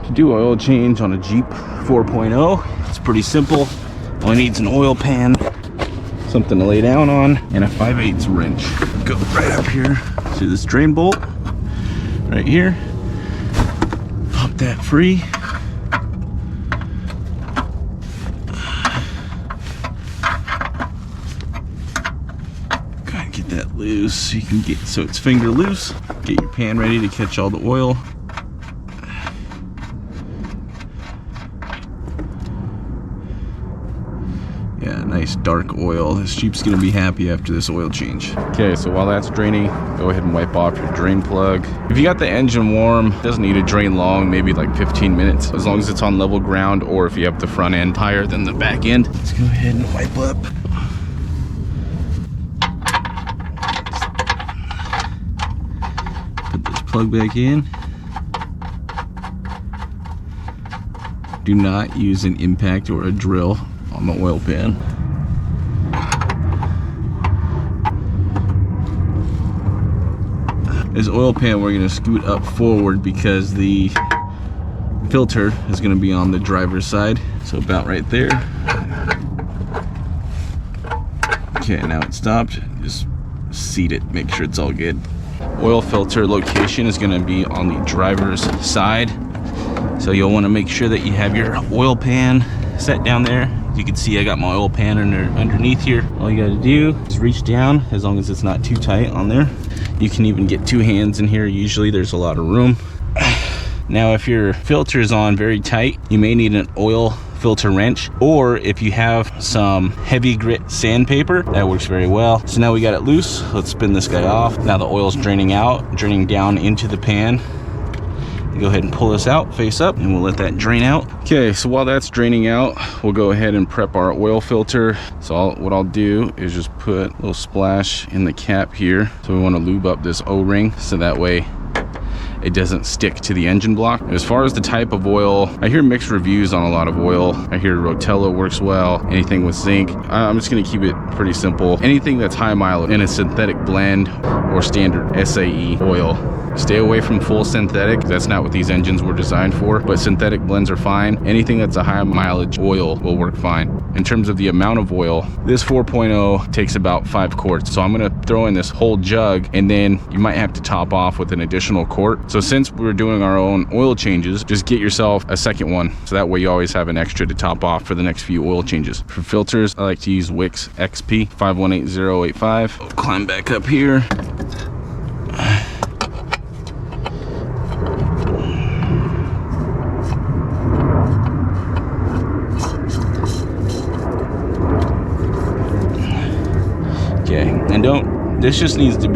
To do oil change on a Jeep 4.0, it's pretty simple. Only needs an oil pan, something to lay down on, and a 5/8 wrench. Go right up here to this drain bolt, right here. Pop that free. Gotta get that loose so you can get, so it's finger loose. Get your pan ready to catch all the oil. Yeah, nice dark oil. This Jeep's gonna be happy after this oil change. Okay, so while that's draining, go ahead and wipe off your drain plug. If you got the engine warm, it doesn't need to drain long, maybe like 15 minutes, as long as it's on level ground, or if you have the front end higher than the back end. Let's go ahead and wipe up. Put this plug back in. Do not use an impact or a drill on the oil pan. This oil pan, we're going to scoot up forward because the filter is going to be on the driver's side. So about right there. Okay, now it's stopped. Just seat it, make sure it's all good. Oil filter location is going to be on the driver's side. So you'll want to make sure that you have your oil pan set down there. As you can see, I got my oil pan underneath here. All you got to do is reach down, as long as it's not too tight on there. You can even get 2 hands in here. Usually there's a lot of room. Now, if your filter is on very tight, you may need an oil filter wrench, or if you have some heavy grit sandpaper, that works very well. So now we got it loose. Let's spin this guy off. Now the oil's draining out, draining down into the pan. Go ahead and pull this out face up, and we'll let that drain out. Okay, so while that's draining out, we'll go ahead and prep our oil filter. So what I'll do is just put a little splash in the cap here. So we want to lube up this O-ring so that way it doesn't stick to the engine block. As far as the type of oil, I hear mixed reviews on a lot of oil. I hear Rotella works well, anything with zinc. I'm just gonna keep it pretty simple. Anything that's high mileage in a synthetic blend or standard SAE oil. Stay away from full synthetic. That's not what these engines were designed for, but synthetic blends are fine. Anything that's a high mileage oil will work fine. In terms of the amount of oil, this 4.0 takes about 5 quarts. So I'm gonna throw in this whole jug, and then you might have to top off with an additional quart. So since we're doing our own oil changes, just get yourself a second one. So that way you always have an extra to top off for the next few oil changes. For filters, I like to use Wix XP 518085. I'll climb back up here. Okay, and this just needs to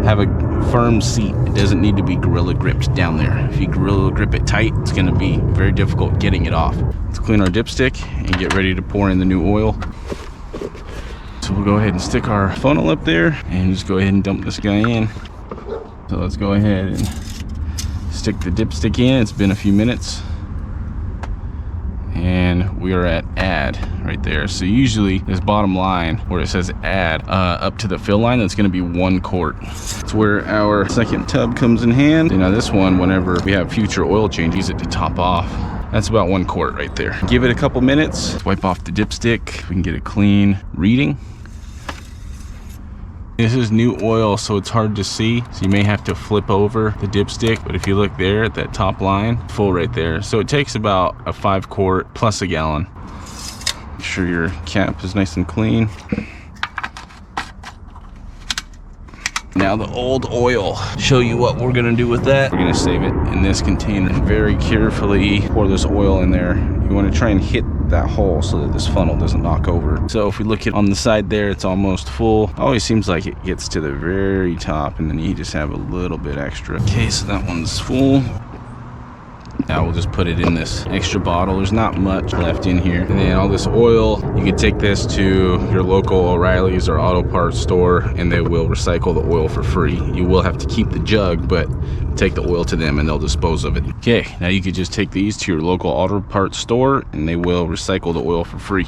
have a firm seat. It doesn't need to be gorilla gripped down there. If you gorilla grip it tight, it's gonna be very difficult getting it off. Let's clean our dipstick and get ready to pour in the new oil. So we'll go ahead and stick our funnel up there and just go ahead and dump this guy in. So let's go ahead and stick the dipstick in. It's been a few minutes. And we are at add right there. So usually this bottom line where it says add up to the fill line, that's going to be 1 quart. That's where our second tub comes in hand. And now this one, whenever we have future oil change, use it to top off. That's about 1 quart right there. Give it a couple minutes. Wipe off the dipstick. We can get a clean reading. This is new oil, so it's hard to see. So you may have to flip over the dipstick, but if you look there at that top line, full right there. So it takes about a 5 quart plus a gallon. Make sure your cap is nice and clean. Now the old oil, show you what we're gonna do with that. We're gonna save it in this container. Very carefully pour this oil in there. You wanna try and hit that hole so that this funnel doesn't knock over. So if we look at on the side there, it's almost full. Always seems like it gets to the very top and then you just have a little bit extra. Okay, so that one's full. Now we'll just put it in this extra bottle. There's not much left in here. And then all this oil, you can take this to your local O'Reilly's or auto parts store and they will recycle the oil for free. You will have to keep the jug, but take the oil to them and they'll dispose of it. Okay, now you could just take these to your local auto parts store and they will recycle the oil for free.